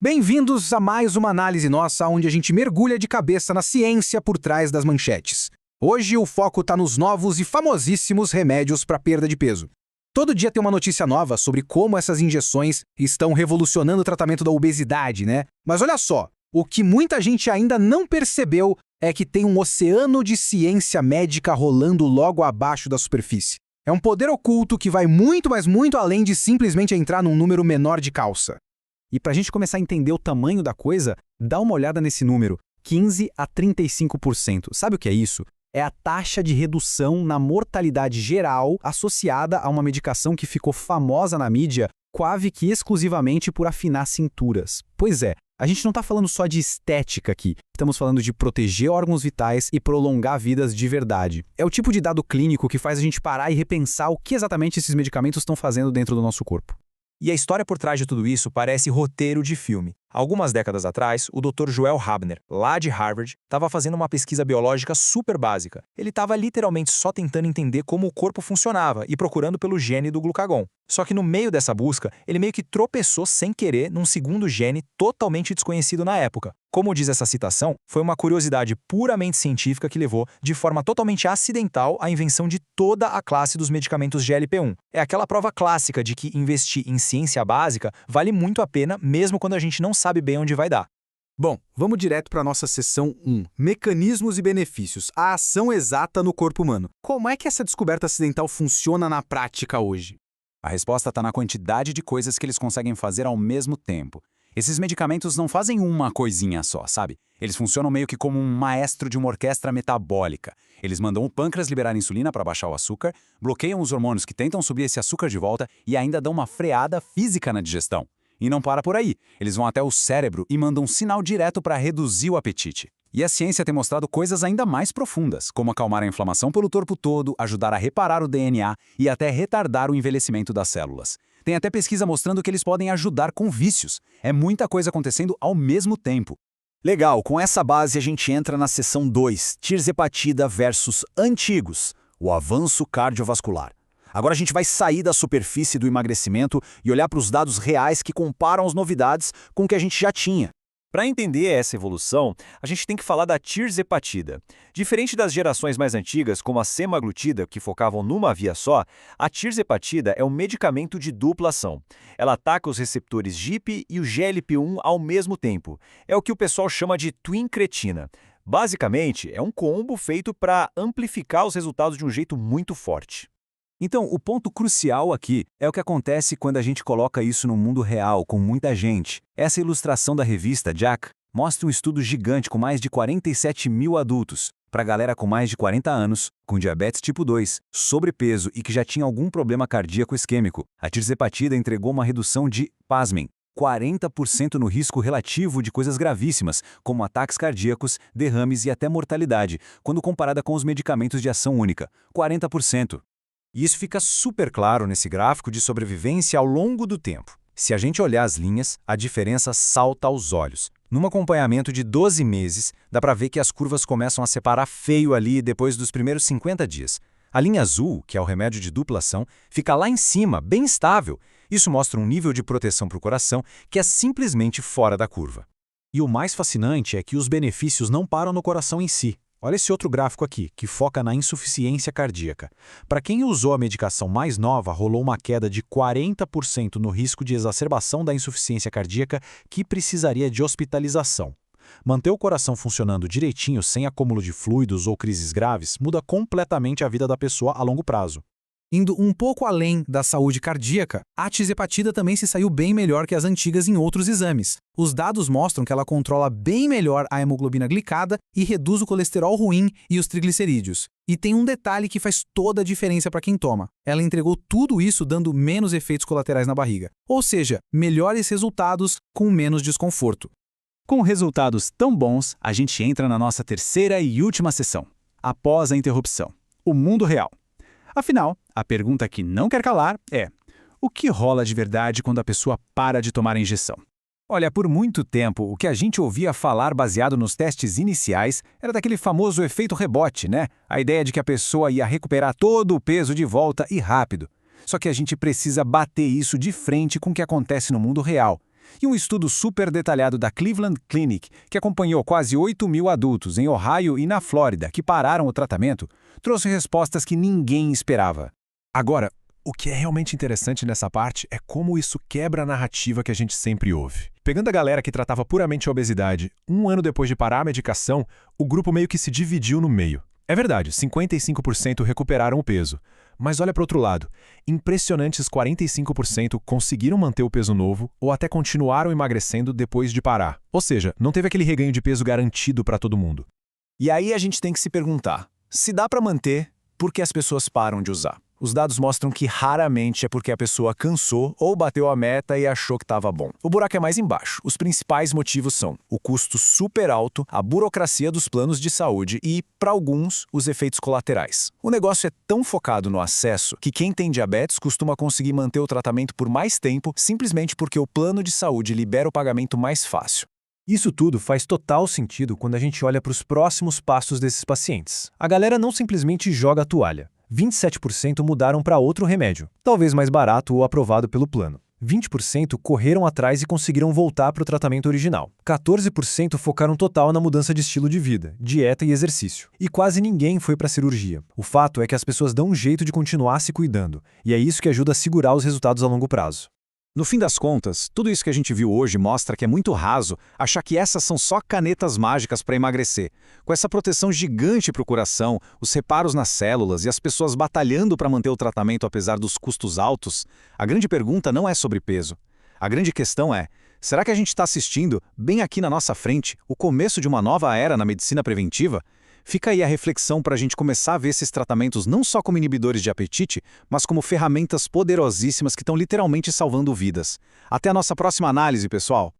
Bem-vindos a mais uma análise nossa onde a gente mergulha de cabeça na ciência por trás das manchetes. Hoje o foco está nos novos e famosíssimos remédios para perda de peso. Todo dia tem uma notícia nova sobre como essas injeções estão revolucionando o tratamento da obesidade, né? Mas olha só, o que muita gente ainda não percebeu é que tem um oceano de ciência médica rolando logo abaixo da superfície. É um poder oculto que vai muito, mas muito além de simplesmente entrar num número menor de calça. E para a gente começar a entender o tamanho da coisa, dá uma olhada nesse número, 15 a 35%. Sabe o que é isso? É a taxa de redução na mortalidade geral associada a uma medicação que ficou famosa na mídia quase que exclusivamente por afinar cinturas. Pois é, a gente não está falando só de estética aqui, estamos falando de proteger órgãos vitais e prolongar vidas de verdade. É o tipo de dado clínico que faz a gente parar e repensar o que exatamente esses medicamentos estão fazendo dentro do nosso corpo. E a história por trás de tudo isso parece roteiro de filme. Algumas décadas atrás, o Dr. Joel Habner, lá de Harvard, estava fazendo uma pesquisa biológica super básica. Ele estava literalmente só tentando entender como o corpo funcionava e procurando pelo gene do glucagon. Só que no meio dessa busca, ele meio que tropeçou sem querer num segundo gene totalmente desconhecido na época. Como diz essa citação, foi uma curiosidade puramente científica que levou, de forma totalmente acidental, à invenção de toda a classe dos medicamentos GLP-1. É aquela prova clássica de que investir em ciência básica vale muito a pena, mesmo quando a gente não sabe bem onde vai dar. Bom, vamos direto para a nossa seção 1. Mecanismos e benefícios. A ação exata no corpo humano. Como é que essa descoberta acidental funciona na prática hoje? A resposta está na quantidade de coisas que eles conseguem fazer ao mesmo tempo. Esses medicamentos não fazem uma coisinha só, sabe? Eles funcionam meio que como um maestro de uma orquestra metabólica. Eles mandam o pâncreas liberar insulina para baixar o açúcar, bloqueiam os hormônios que tentam subir esse açúcar de volta e ainda dão uma freada física na digestão. E não para por aí. Eles vão até o cérebro e mandam um sinal direto para reduzir o apetite. E a ciência tem mostrado coisas ainda mais profundas, como acalmar a inflamação pelo corpo todo, ajudar a reparar o DNA e até retardar o envelhecimento das células. Tem até pesquisa mostrando que eles podem ajudar com vícios. É muita coisa acontecendo ao mesmo tempo. Legal, com essa base a gente entra na seção 2, tirzepatida versus antigos, o avanço cardiovascular. Agora a gente vai sair da superfície do emagrecimento e olhar para os dados reais que comparam as novidades com o que a gente já tinha. Para entender essa evolução, a gente tem que falar da tirzepatida. Diferente das gerações mais antigas, como a semaglutida, que focavam numa via só, a tirzepatida é um medicamento de dupla ação. Ela ataca os receptores GIP e o GLP-1 ao mesmo tempo. É o que o pessoal chama de twin-cretina. Basicamente, é um combo feito para amplificar os resultados de um jeito muito forte. Então, o ponto crucial aqui é o que acontece quando a gente coloca isso no mundo real, com muita gente. Essa ilustração da revista JACC mostra um estudo gigante com mais de 47 mil adultos, para a galera com mais de 40 anos, com diabetes tipo 2, sobrepeso e que já tinha algum problema cardíaco isquêmico. A tirzepatida entregou uma redução de, pasmem, 40% no risco relativo de coisas gravíssimas, como ataques cardíacos, derrames e até mortalidade, quando comparada com os medicamentos de ação única. 40%. E isso fica super claro nesse gráfico de sobrevivência ao longo do tempo. Se a gente olhar as linhas, a diferença salta aos olhos. Num acompanhamento de 12 meses, dá para ver que as curvas começam a separar feio ali depois dos primeiros 50 dias. A linha azul, que é o remédio de dupla ação, fica lá em cima, bem estável. Isso mostra um nível de proteção para o coração que é simplesmente fora da curva. E o mais fascinante é que os benefícios não param no coração em si. Olha esse outro gráfico aqui, que foca na insuficiência cardíaca. Para quem usou a medicação mais nova, rolou uma queda de 40% no risco de exacerbação da insuficiência cardíaca que precisaria de hospitalização. Manter o coração funcionando direitinho sem acúmulo de fluidos ou crises graves muda completamente a vida da pessoa a longo prazo. Indo um pouco além da saúde cardíaca, a tirzepatida também se saiu bem melhor que as antigas em outros exames. Os dados mostram que ela controla bem melhor a hemoglobina glicada e reduz o colesterol ruim e os triglicerídeos. E tem um detalhe que faz toda a diferença para quem toma. Ela entregou tudo isso dando menos efeitos colaterais na barriga. Ou seja, melhores resultados com menos desconforto. Com resultados tão bons, a gente entra na nossa terceira e última sessão, após a interrupção, o mundo real. Afinal, a pergunta que não quer calar é: o que rola de verdade quando a pessoa para de tomar a injeção? Olha, por muito tempo, o que a gente ouvia falar baseado nos testes iniciais era daquele famoso efeito rebote, né? A ideia de que a pessoa ia recuperar todo o peso de volta e rápido. Só que a gente precisa bater isso de frente com o que acontece no mundo real. E um estudo super detalhado da Cleveland Clinic, que acompanhou quase 8.000 adultos em Ohio e na Flórida que pararam o tratamento, trouxe respostas que ninguém esperava. Agora, o que é realmente interessante nessa parte é como isso quebra a narrativa que a gente sempre ouve. Pegando a galera que tratava puramente a obesidade, um ano depois de parar a medicação, o grupo meio que se dividiu no meio. É verdade, 55% recuperaram o peso. Mas olha para o outro lado, impressionantes 45% conseguiram manter o peso novo ou até continuaram emagrecendo depois de parar. Ou seja, não teve aquele reganho de peso garantido para todo mundo. E aí a gente tem que se perguntar, se dá para manter, por que as pessoas param de usar? Os dados mostram que raramente é porque a pessoa cansou ou bateu a meta e achou que estava bom. O buraco é mais embaixo. Os principais motivos são o custo super alto, a burocracia dos planos de saúde e, para alguns, os efeitos colaterais. O negócio é tão focado no acesso que quem tem diabetes costuma conseguir manter o tratamento por mais tempo simplesmente porque o plano de saúde libera o pagamento mais fácil. Isso tudo faz total sentido quando a gente olha para os próximos passos desses pacientes. A galera não simplesmente joga a toalha. 27% mudaram para outro remédio, talvez mais barato ou aprovado pelo plano. 20% correram atrás e conseguiram voltar para o tratamento original. 14% focaram total na mudança de estilo de vida, dieta e exercício. E quase ninguém foi para a cirurgia. O fato é que as pessoas dão um jeito de continuar se cuidando, e é isso que ajuda a segurar os resultados a longo prazo. No fim das contas, tudo isso que a gente viu hoje mostra que é muito raso achar que essas são só canetas mágicas para emagrecer. Com essa proteção gigante para o coração, os reparos nas células e as pessoas batalhando para manter o tratamento apesar dos custos altos, a grande pergunta não é sobre peso. A grande questão é, será que a gente está assistindo, bem aqui na nossa frente, o começo de uma nova era na medicina preventiva? Fica aí a reflexão para a gente começar a ver esses tratamentos não só como inibidores de apetite, mas como ferramentas poderosíssimas que estão literalmente salvando vidas. Até a nossa próxima análise, pessoal!